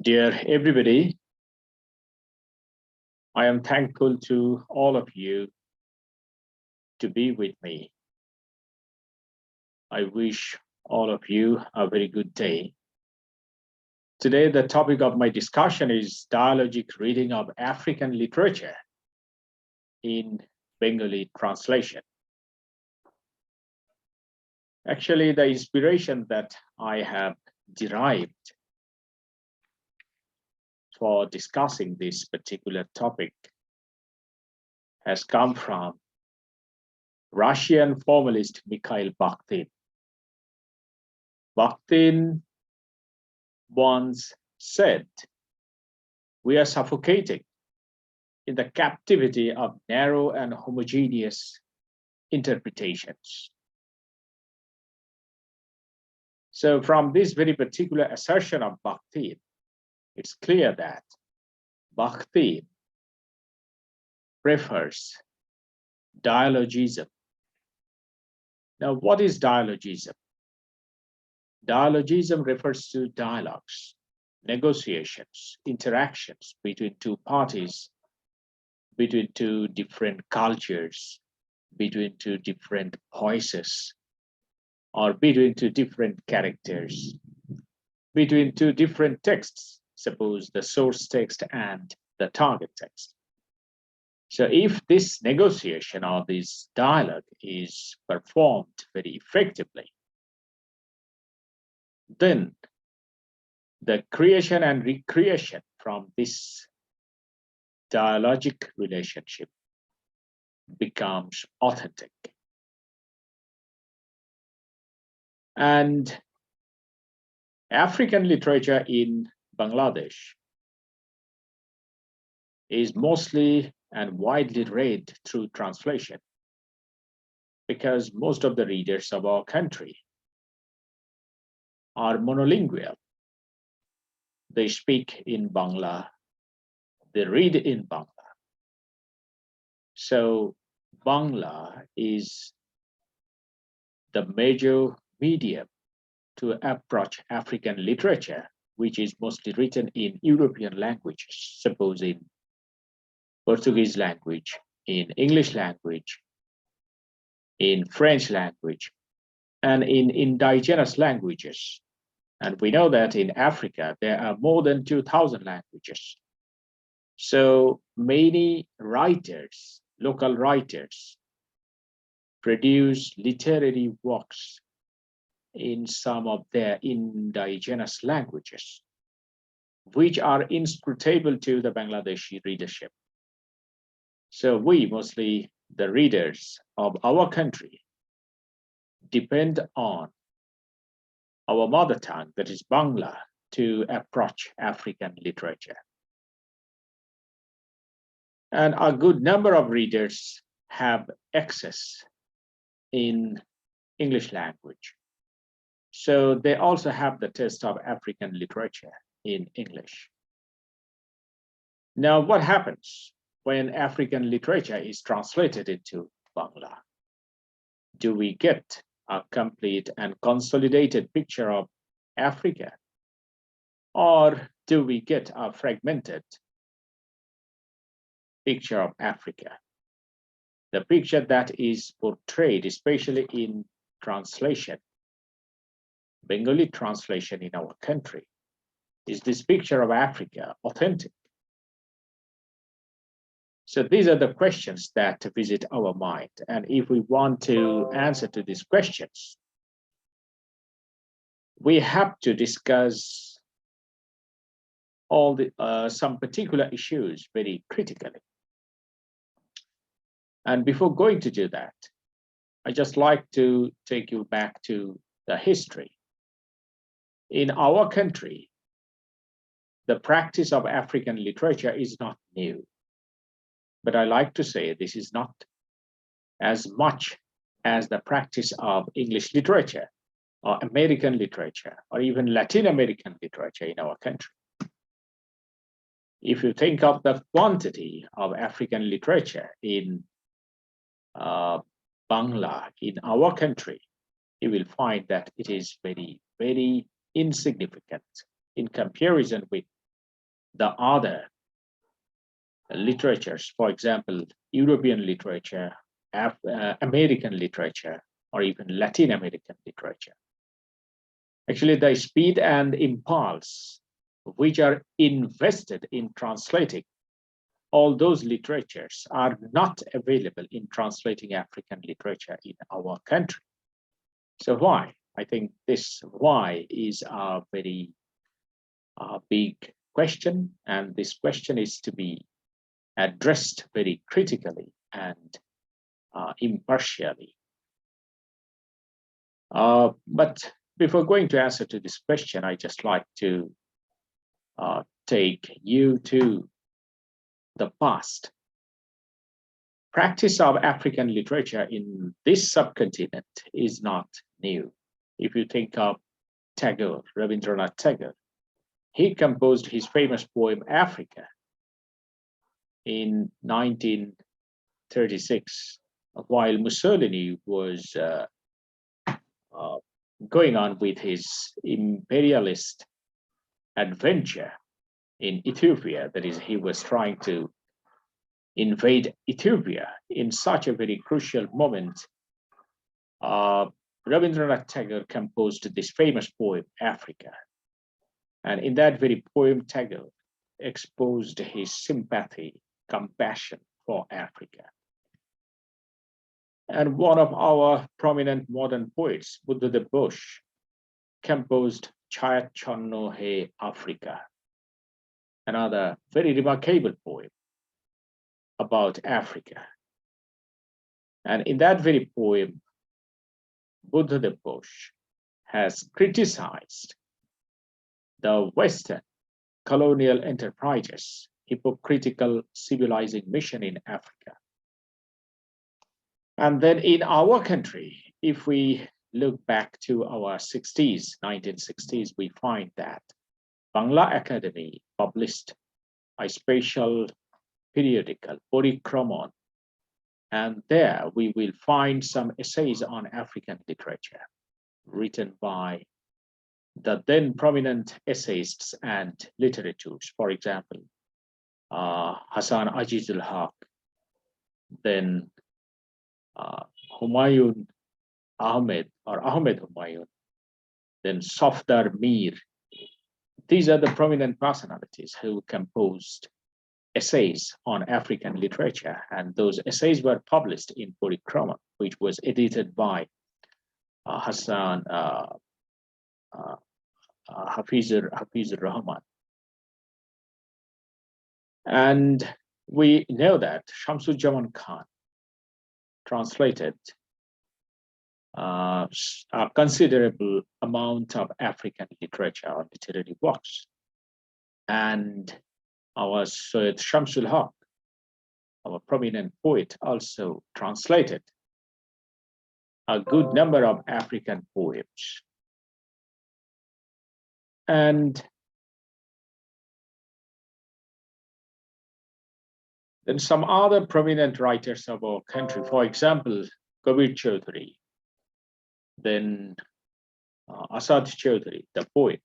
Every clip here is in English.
Dear everybody, I am thankful to all of you to be with me. I wish all of you a very good day. Today, the topic of my discussion is dialogic reading of African literature in Bengali translation. Actually, the inspiration that I have derived for discussing this particular topic has come from Russian formalist Mikhail Bakhtin. Bakhtin once said, "We are suffocating in the captivity of narrow and homogeneous interpretations." So from this very particular assertion of Bakhtin, it's clear that Bakhtin prefers dialogism. Now, what is dialogism? Dialogism refers to dialogues, negotiations, interactions between two parties, between two different cultures, between two different voices, or between two different characters, between two different texts, suppose the source text and the target text. So if this negotiation or this dialogue is performed very effectively, then the creation and recreation from this dialogic relationship becomes authentic. And African literature in Bangladesh is mostly and widely read through translation because most of the readers of our country are monolingual. They speak in Bangla, they read in Bangla. So Bangla is the major medium to approach African literature, which is mostly written in European languages, suppose in Portuguese language, in English language, in French language, and in indigenous languages. And we know that in Africa, there are more than 2,000 languages. So many writers, local writers, produce literary works in some of their indigenous languages, which are inscrutable to the Bangladeshi readership. So we, mostly the readers of our country, depend on our mother tongue, that is Bangla, to approach African literature. And a good number of readers have access in English language. So they also have the taste of African literature in English. Now, what happens when African literature is translated into Bangla? Do we get a complete and consolidated picture of Africa? Or do we get a fragmented picture of Africa? The picture that is portrayed, especially in translation, Bengali translation in our country, is this picture of Africa authentic? So these are the questions that visit our mind. And if we want to answer to these questions, we have to discuss all the some particular issues very critically. And before going to do that, I just like to take you back to the history. In our country, the practice of African literature is not new. But I like to say this is not as much as the practice of English literature or American literature or even Latin American literature in our country. If you think of the quantity of African literature in Bangla in our country, you will find that it is very, very insignificant in comparison with the other literatures, for example, European literature, American literature, or even Latin American literature. Actually, the speed and impulse which are invested in translating all those literatures are not available in translating African literature in our country. So why? I think this why is a very big question, and this question is to be addressed very critically and impartially. But before going to answer to this question, I just like to take you to the past. Practice of African literature in this subcontinent is not new. If you think of Tagore, Rabindranath Tagore, he composed his famous poem Africa in 1936, while Mussolini was going on with his imperialist adventure in Ethiopia. That is, he was trying to invade Ethiopia in such a very crucial moment. Rabindranath Tagore composed this famous poem, Africa. And in that very poem, Tagore exposed his sympathy, compassion for Africa. And one of our prominent modern poets, Buddha Bose, composed Chayat Channo He Africa, another very remarkable poem about Africa. And in that very poem, Buddha Bose has criticized the Western colonial enterprises, hypocritical civilizing mission in Africa. And then in our country, if we look back to our 60s, 1960s, we find that Bangla Academy published a special periodical, Porikraman, and there we will find some essays on African literature written by the then prominent essayists and literateurs. For example, Hassan Azizul Haq, then Humayun Ahmed or Ahmed Humayun, then Safdar Mir. These are the prominent personalities who composed essays on African literature, and those essays were published in Porikrama, which was edited by Hassan Hafizur Rahman. And we know that Shamsuzzaman Khan translated a considerable amount of African literature or literary works. And our Syed Shamsul Haq, our prominent poet, also translated a good number of African poems. And then some other prominent writers of our country, for example, Kabir Chaudhary, then Asad Chaudhary, the poet,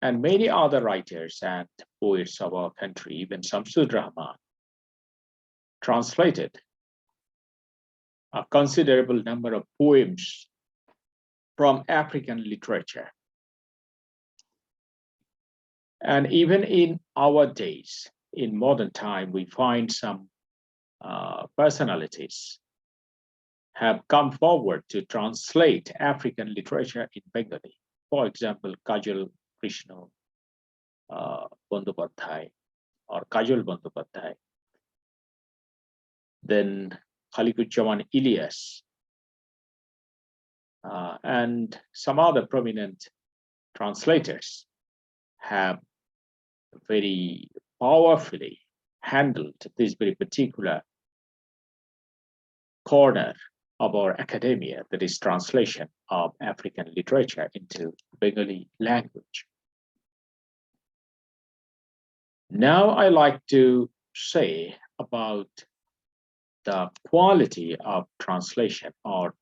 and many other writers and poets of our country, even Shamsud Rahman, translated a considerable number of poems from African literature. And even in our days, in modern time, we find some personalities have come forward to translate African literature in Bengali. For example, Kajal Krishna Bandyopadhyay or Kajal Bandyopadhyay. Then Khalikuজ্জামান Ilyas and some other prominent translators have very powerfully handled this very particular corner of our academia, that is translation of African literature into Bengali language. Now I like to say about the quality of translation or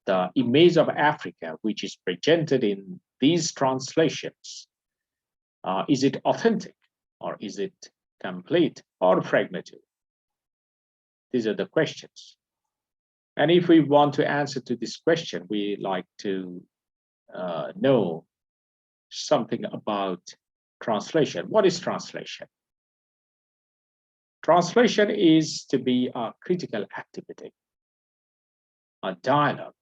the image of Africa which is presented in these translations Is it authentic, or is it complete or fragmented? These are the questions. And if we want to answer to this question, we like to know something about translation. What is translation? Translation is to be a critical activity, a dialogue,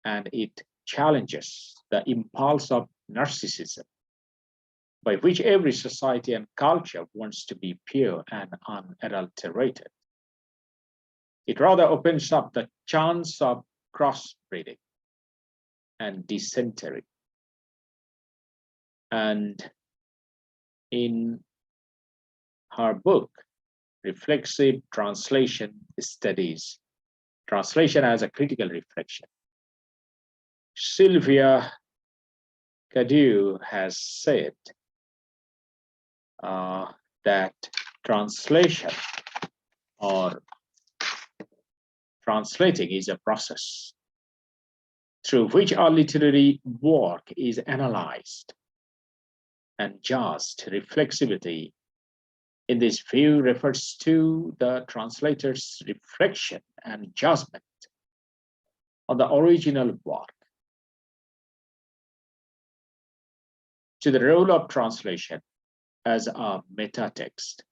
and it challenges the impulse of narcissism, by which every society and culture wants to be pure and unadulterated. It rather opens up the chance of crossbreeding and dysentery. And in her book, Reflexive Translation Studies, Translation as a Critical Reflection, Sylvia Cadieux has said that translation or translating is a process through which our literary work is analyzed and judged. Reflexivity in this view refers to the translator's reflection and judgment on the original work, to the role of translation as a meta text,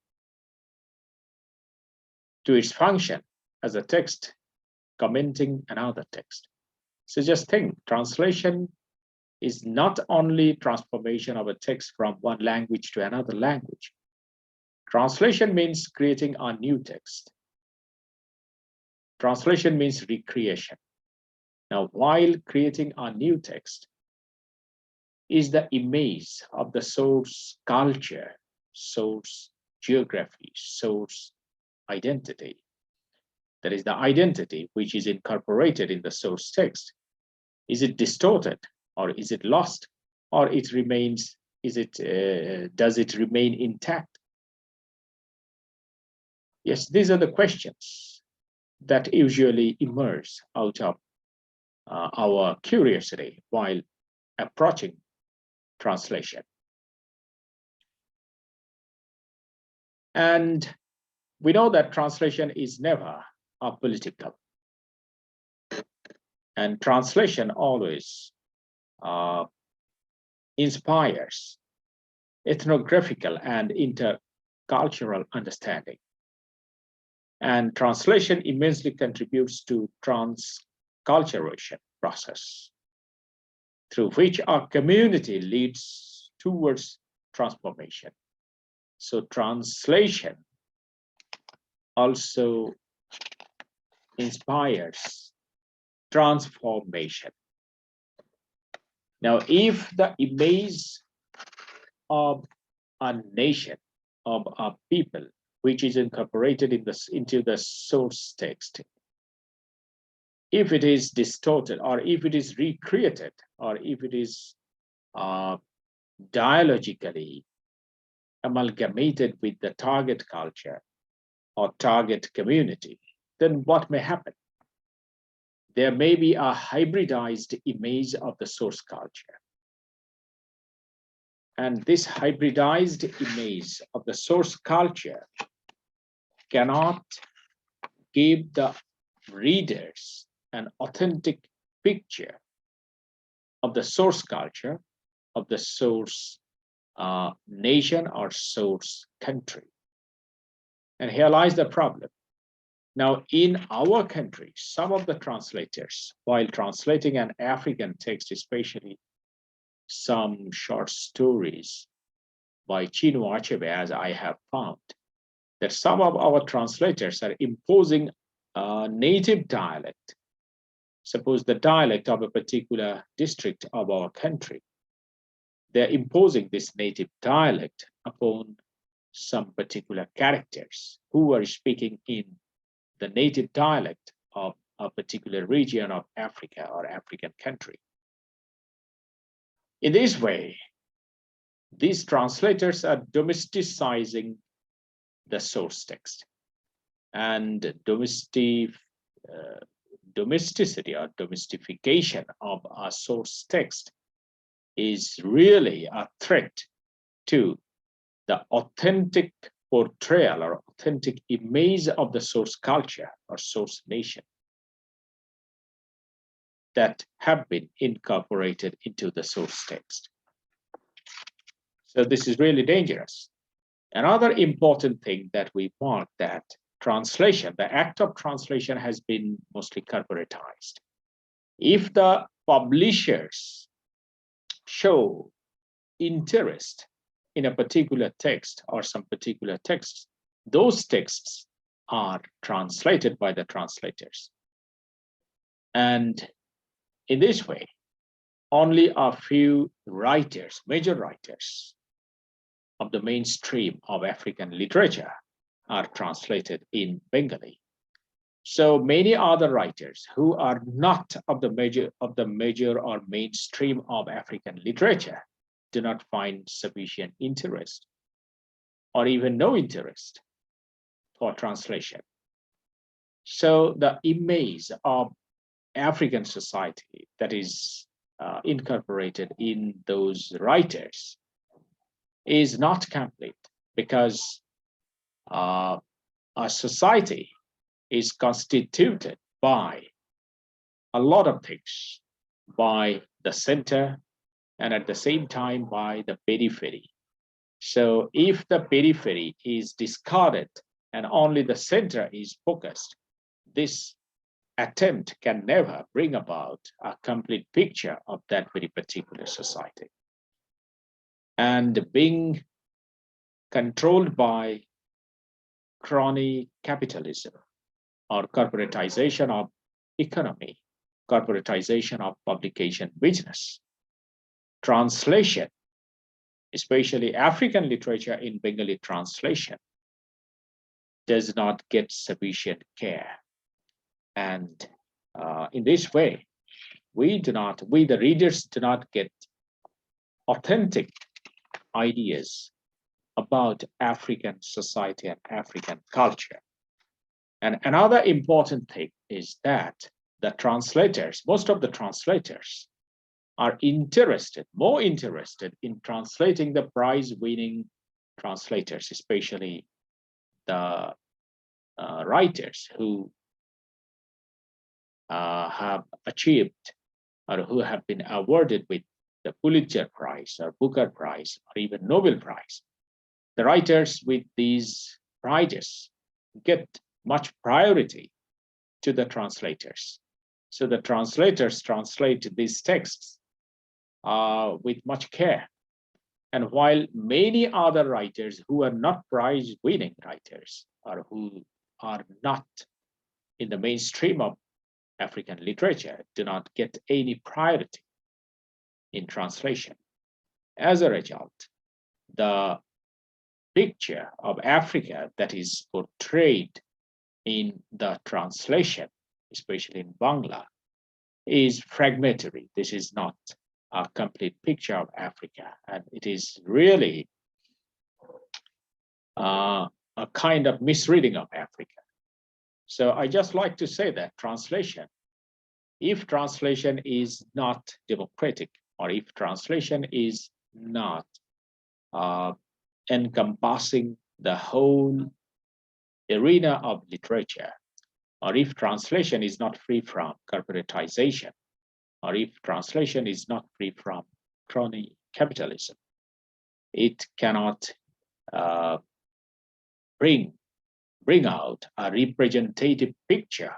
to its function as a text commenting another text. So just think, translation is not only transformation of a text from one language to another language. Translation means creating a new text. Translation means recreation. Now, while creating a new text is the image of the source culture, source geography, source identity. That is the identity which is incorporated in the source text. Is it distorted, or is it lost, or it remains? Does it remain intact? Yes, these are the questions that usually emerge out of our curiosity while approaching translation. And we know that translation is never apolitical. And translation always inspires ethnographical and intercultural understanding. And translation immensely contributes to transculturation process, through which our community leads towards transformation. So translation also inspires transformation. Now, if the image of a nation, of a people, which is incorporated into the source text, if it is distorted, or if it is recreated, or if it is dialogically amalgamated with the target culture or target community, then what may happen? There may be a hybridized image of the source culture. And this hybridized image of the source culture cannot give the readers an authentic picture of the source culture, of the source nation or source country. And here lies the problem. Now, in our country, some of the translators, while translating an African text, especially some short stories by Chinua Achebe, as I have found, that some of our translators are imposing a native dialect. Suppose the dialect of a particular district of our country. They're imposing this native dialect upon some particular characters who are speaking in the native dialect of a particular region of Africa or African country. In this way, these translators are domesticizing the source text, and domesticity or domestification of a source text is really a threat to the authentic portrayal or authentic image of the source culture or source nation that have been incorporated into the source text. So this is really dangerous. Another important thing that we mark that translation, the act of translation has been mostly corporatized. If the publishers show interest in a particular text or some particular texts, those texts are translated by the translators. And in this way, only a few writers, major writers of the mainstream of African literature are translated in Bengali. So many other writers who are not of the major or mainstream of African literature do not find sufficient interest or even no interest for translation. So the image of African society that is incorporated in those writers is not complete, because a society is constituted by a lot of things, by the center and at the same time by the periphery. So if the periphery is discarded and only the center is focused, this attempt can never bring about a complete picture of that very particular society. And being controlled by crony capitalism or corporatization of economy, corporatization of publication business, translation, especially African literature in Bengali translation, does not get sufficient care. And in this way, we the readers do not get authentic ideas about African society and African culture. And another important thing is that the translators, most of the translators, are more interested in translating the prize-winning translators, especially the writers who have achieved or who have been awarded with the Pulitzer Prize or Booker Prize or even Nobel Prize. The writers with these prizes get much priority to the translators. So the translators translate these texts with much care. And while many other writers who are not prize-winning writers or who are not in the mainstream of African literature do not get any priority in translation. As a result, the picture of Africa that is portrayed in the translation, especially in Bangla, is fragmentary. This is not a complete picture of Africa, and it is really a kind of misreading of Africa. So I just like to say that translation, if translation is not democratic, or if translation is not encompassing the whole arena of literature, or if translation is not free from corporatization, or if translation is not free from crony capitalism, it cannot bring out a representative picture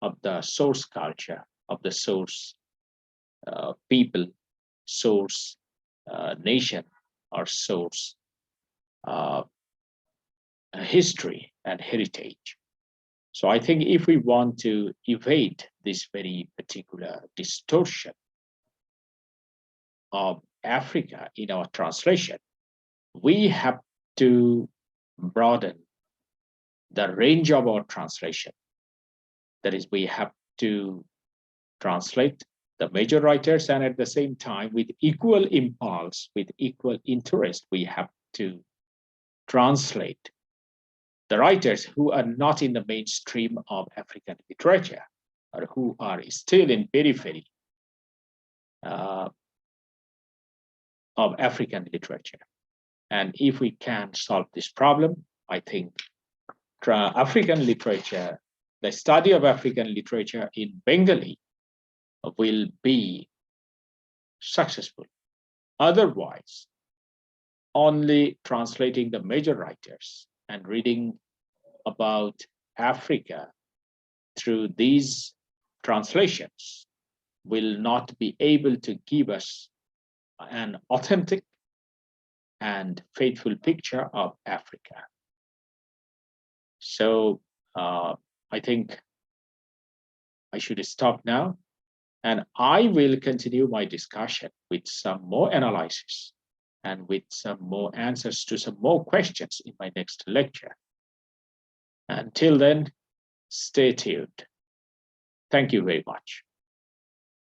of the source culture, of the source people, source nation, or source history and heritage. So I think if we want to evade this very particular distortion of Africa in our translation, we have to broaden the range of our translation. That is, we have to translate the major writers, and at the same time, with equal impulse, with equal interest, we have to translate the writers who are not in the mainstream of African literature, or who are still in periphery, of African literature. And if we can solve this problem, I think African literature, the study of African literature in Bengali will be successful. Otherwise, only translating the major writers and reading about Africa through these translations will not be able to give us an authentic and faithful picture of Africa. So I think I should stop now, and I will continue my discussion with some more analysis and with some more answers to some more questions in my next lecture. Until then, stay tuned. Thank you very much.